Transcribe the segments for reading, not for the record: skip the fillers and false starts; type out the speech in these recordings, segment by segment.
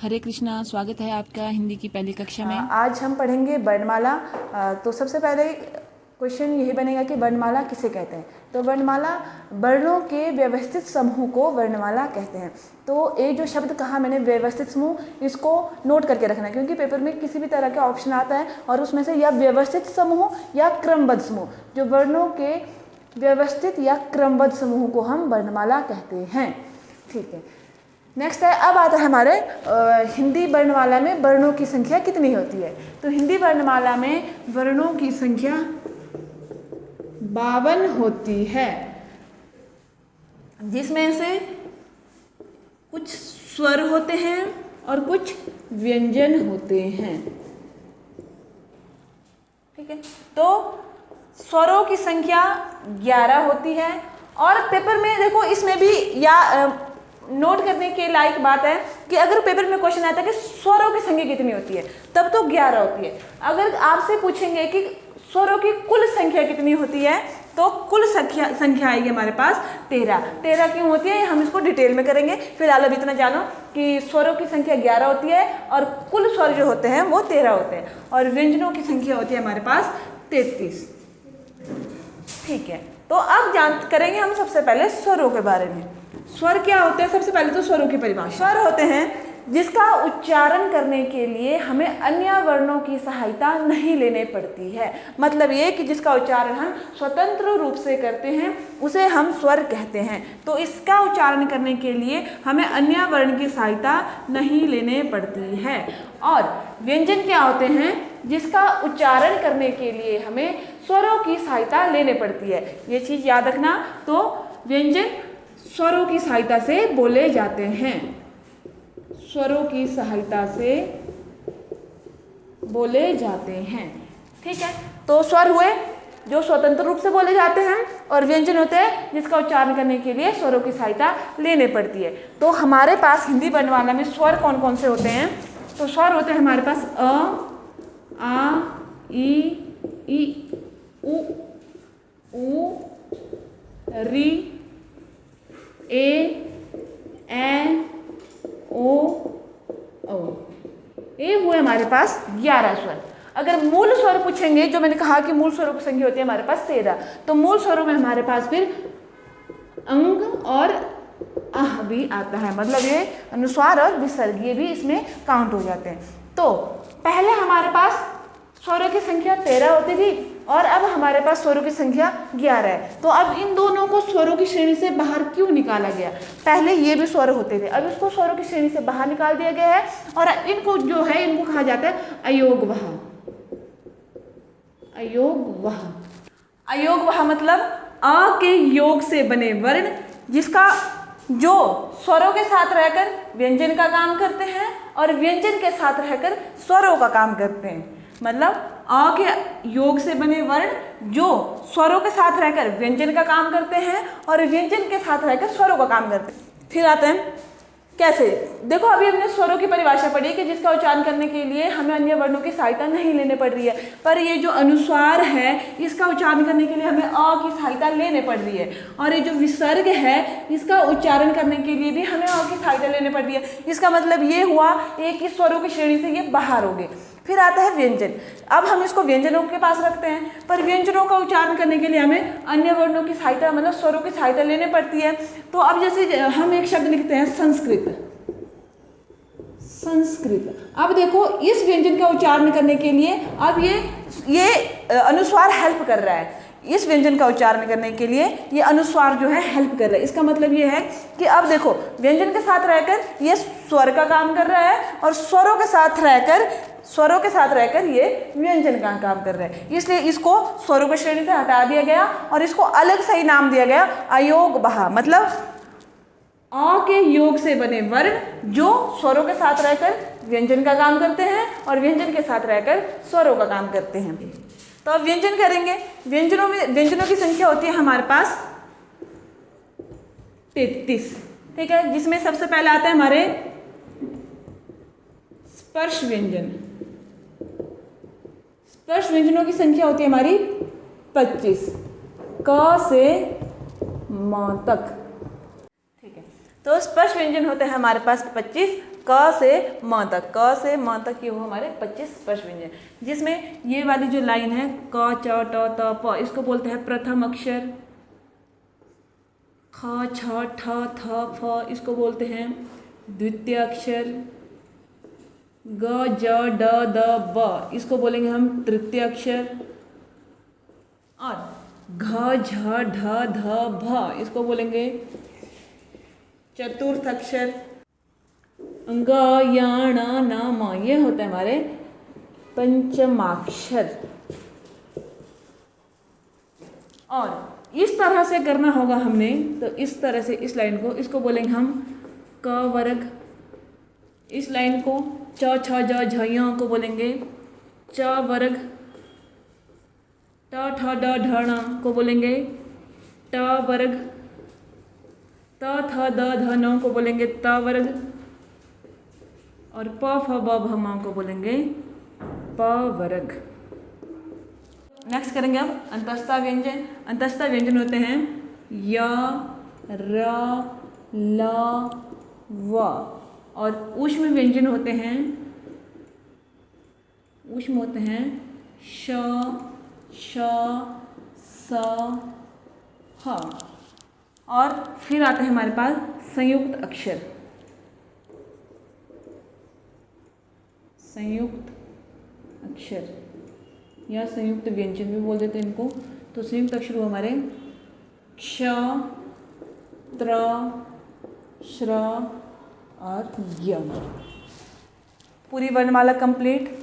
हरे कृष्णा, स्वागत है आपका हिंदी की पहली कक्षा में। आज हम पढ़ेंगे वर्णमाला। तो सबसे पहले क्वेश्चन यही बनेगा कि वर्णमाला किसे कहते हैं। तो वर्णमाला वर्णों के व्यवस्थित समूह को वर्णमाला कहते हैं। तो ये जो शब्द कहा मैंने व्यवस्थित समूह, इसको नोट करके रखना है क्योंकि पेपर में किसी भी तरह का ऑप्शन आता है और उसमें से या व्यवस्थित समूह या क्रमबद्ध समूह, जो वर्णों के व्यवस्थित या क्रमबद्ध समूह को हम वर्णमाला कहते हैं। ठीक है, नेक्स्ट है, अब आता है हमारे हिंदी वर्णमाला में वर्णों की संख्या कितनी होती है। तो हिंदी वर्णमाला में वर्णों की संख्या 52 होती है, जिसमें से कुछ स्वर होते हैं और कुछ व्यंजन होते हैं। ठीक है, तो स्वरों की संख्या 11 होती है। और पेपर में देखो, इसमें भी या नोट करने के लायक बात है कि अगर पेपर में क्वेश्चन आता है कि स्वरों की संख्या कितनी होती है, तब तो 11 होती है। अगर आपसे पूछेंगे कि स्वरों की कुल संख्या कितनी होती है, तो कुल संख्या आएगी हमारे पास 13। 13 क्यों होती है, हम इसको डिटेल में करेंगे। फिलहाल अब इतना जानो कि स्वरों की संख्या 11 होती है और कुल स्वर जो होते हैं वो 13 होते हैं, और व्यंजनों की संख्या होती है हमारे पास 33। ठीक है, तो अब करेंगे हम सबसे पहले स्वरों के बारे में। स्वर क्या होते हैं, सबसे पहले तो स्वरों की परिभाषा। स्वर होते हैं जिसका उच्चारण करने के लिए हमें अन्य वर्णों की सहायता नहीं लेने पड़ती है। मतलब ये कि जिसका उच्चारण हम स्वतंत्र रूप से करते हैं उसे हम स्वर कहते हैं। तो इसका उच्चारण करने के लिए हमें अन्य वर्ण की सहायता नहीं लेने पड़ती है। और व्यंजन क्या होते हैं, जिसका उच्चारण करने के लिए हमें स्वरों की सहायता लेने पड़ती है। ये चीज़ याद रखना। तो व्यंजन स्वरों की सहायता से बोले जाते हैं, स्वरों की सहायता से बोले जाते हैं। ठीक है, तो स्वर हुए जो स्वतंत्र रूप से बोले जाते हैं, और व्यंजन होते हैं जिसका उच्चारण करने के लिए स्वरों की सहायता लेने पड़ती है। तो हमारे पास हिंदी वर्णमाला में स्वर कौन कौन से होते हैं। तो स्वर होते हैं हमारे पास अ, आ, ई, उ, री, ए, ओ, ये हुए हमारे पास 11 स्वर। अगर मूल स्वर पूछेंगे, जो मैंने कहा कि मूल स्वरों की संख्या होती है हमारे पास 13, तो मूल स्वरों में हमारे पास फिर अंग और आह भी आता है। मतलब ये अनुस्वार और विसर्ग ये भी इसमें काउंट हो जाते हैं। तो पहले हमारे पास स्वरों की संख्या 13 होती थी और अब हमारे पास स्वरों की संख्या 11 है। तो अब इन दोनों को स्वरों की श्रेणी से बाहर क्यों निकाला गया। पहले ये भी स्वर होते थे, अब इसको स्वरों की श्रेणी से बाहर निकाल दिया गया है, और इनको जो है इनको कहा जाता है अयोगवह। अयोगवह, अयोगवह मतलब अ के योग से बने वर्ण जिसका जो स्वरों के साथ रहकर व्यंजन का काम करते हैं और व्यंजन के साथ रहकर स्वरों का काम करते हैं। मतलब अ के योग से बने वर्ण जो स्वरों के साथ रहकर व्यंजन का काम करते हैं और व्यंजन के साथ रहकर स्वरों का काम करते हैं। फिर आते हैं कैसे। देखो, अभी हमने स्वरों की परिभाषा पढ़ी कि जिसका उच्चारण करने के लिए हमें अन्य वर्णों की सहायता नहीं लेने पड़ रही है, पर ये जो अनुस्वार है इसका उच्चारण करने के लिए हमें अ की सहायता लेने पड़ रही है, और ये जो विसर्ग है इसका उच्चारण करने के लिए भी हमें अ की सहायता लेने पड़ रही है। इसका मतलब ये हुआ एक कि स्वरों की श्रेणी से ये बाहर हो गए। फिर आता है व्यंजन। अब हम इसको व्यंजनों के पास रखते हैं, पर व्यंजनों का उच्चारण करने के लिए हमें अन्य वर्णों की सहायता मतलब स्वरों की सहायता लेने पड़ती है। तो अब जैसे हम एक शब्द लिखते हैं संस्कृत। संस्कृत, अब देखो इस व्यंजन का उच्चारण करने के लिए अब ये अनुस्वार हेल्प कर रहा है। इस व्यंजन का उच्चारण करने के लिए ये अनुस्वार जो है हेल्प कर रहा है। इसका मतलब ये है कि अब देखो व्यंजन के साथ रहकर ये स्वर का काम कर रहा है और स्वरों के साथ रहकर ये व्यंजन का काम कर रहा है। इसलिए इसको स्वरों की श्रेणी से हटा दिया गया और इसको अलग से ही नाम दिया गया अयोगवह। मतलब अ के योग से बने वर्ण जो स्वरों के साथ रहकर व्यंजन का काम करते हैं और व्यंजन के साथ रहकर स्वरों का काम करते हैं। तो अब व्यंजन करेंगे। व्यंजनों की संख्या होती है हमारे पास 33। ठीक है, जिसमें सबसे पहले आता है हमारे स्पर्श व्यंजन। स्पर्श व्यंजनों की संख्या होती है हमारी 25, क से म तक। ठीक है, तो स्पर्श व्यंजन होते हैं हमारे पास 25, क से म तक, क से म तक ये हो हमारे 25 स्पर्श व्यंजन, जिसमें ये वाली जो लाइन है क च ट त प, इसको बोलते हैं प्रथम अक्षर। ख छ ठ थ फ, इसको बोलते हैं द्वितीय अक्षर। ग ज ड द ब, इसको बोलेंगे हम तृतीय अक्षर। और घ झ ढ ध भ, इसको बोलेंगे चतुर्थ अक्षर। ग य ण न म, ये होता है हमारे पंचमाक्षर। और इस तरह से करना होगा हमने, तो इस तरह से इस लाइन को, इसको बोलेंगे हम क वर्ग। इस लाइन को च छ ज झ य को बोलेंगे च वर्ग। ट ठ ड ढ ण को बोलेंगे ट वर्ग। त थ द ध न को बोलेंगे त वर्ग। और प फ ब भ म को बोलेंगे प वर्ग। नेक्स्ट करेंगे हम अंतस्था व्यंजन। अंतस्था व्यंजन होते हैं य र ल व। और ऊष्म व्यंजन होते हैं, ऊष्म होते हैं श श स ह। और फिर आता है हमारे पास संयुक्त अक्षर। संयुक्त अक्षर या संयुक्त व्यंजन भी बोल देते हैं इनको। तो संयुक्त अक्षर वो हमारे क्ष, त्र, श्र और य। पूरी वर्णमाला कंप्लीट।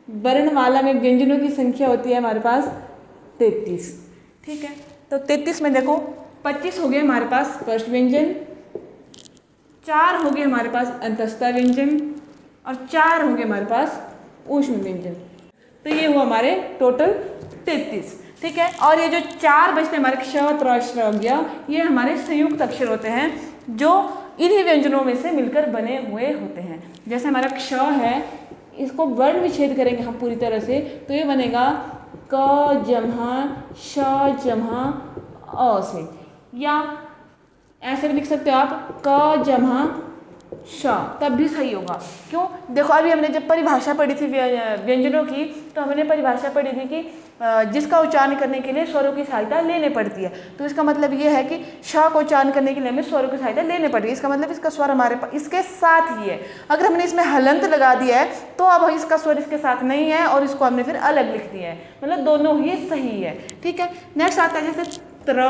वर्णमाला में व्यंजनों की संख्या होती है हमारे पास 33। ठीक है, तो 33 में देखो 25 हो गए हमारे पास स्पर्श व्यंजन, 4 हो गए हमारे पास अंतस्था व्यंजन और 4 हो गए हमारे पास ऊष्म व्यंजन। तो ये हुआ हमारे टोटल 33। ठीक है, और ये जो 4 बचते हमारे क्ष, त्र, श्र, ज्ञ, ये हमारे संयुक्त अक्षर होते हैं जो इन्हीं व्यंजनों में से मिलकर बने हुए होते हैं। जैसे हमारा क्ष है, इसको वर्ण विच्छेद करेंगे हम पूरी तरह से, तो ये बनेगा क जम्हा श जम्हा अ से, या ऐसे भी लिख सकते हो आप क जम्हा श, तब भी सही होगा। क्यों? देखो अभी हमने जब परिभाषा पढ़ी थी व्यंजनों की, तो हमने परिभाषा पढ़ी थी कि जिसका उच्चारण करने के लिए स्वरों की सहायता लेनी पड़ती है। तो इसका मतलब ये है कि श को उच्चारण करने के लिए हमें स्वरों की सहायता लेनी पड़ती है। इसका मतलब इसका स्वर हमारे पास इसके साथ ही है। अगर हमने इसमें हलंत लगा दिया है तो अब इसका स्वर इसके साथ नहीं है और इसको हमने फिर अलग लिख दिया है, मतलब दोनों ही सही है। ठीक है, नेक्स्ट आता है जैसे त्र।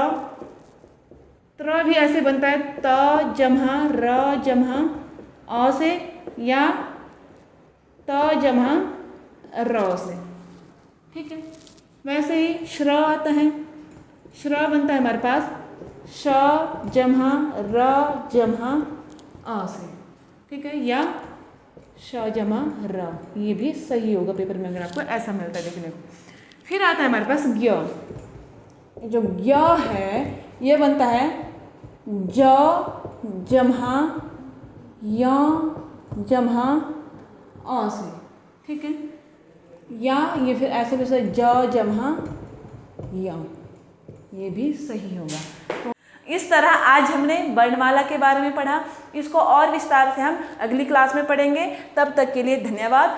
त्र भी ऐसे बनता है त जम्हा र जम्हा अ से, या त जम्हा र से। ठीक है, वैसे ही श्र आता है। श्र बनता है हमारे पास श जम्हा र जम्हा अ से। ठीक है, या श जम्हा र, ये भी सही होगा पेपर में अगर आपको ऐसा मिलता है देखने को। फिर आता है हमारे पास ज्ञ। जो ज्ञ है ये बनता है ज जम्हा य जम्हा अ से। ठीक है, या ये फिर ऐसे भी से ज जम्हा य, ये भी सही होगा। तो इस तरह आज हमने वर्णमाला के बारे में पढ़ा। इसको और विस्तार से हम अगली क्लास में पढ़ेंगे। तब तक के लिए धन्यवाद।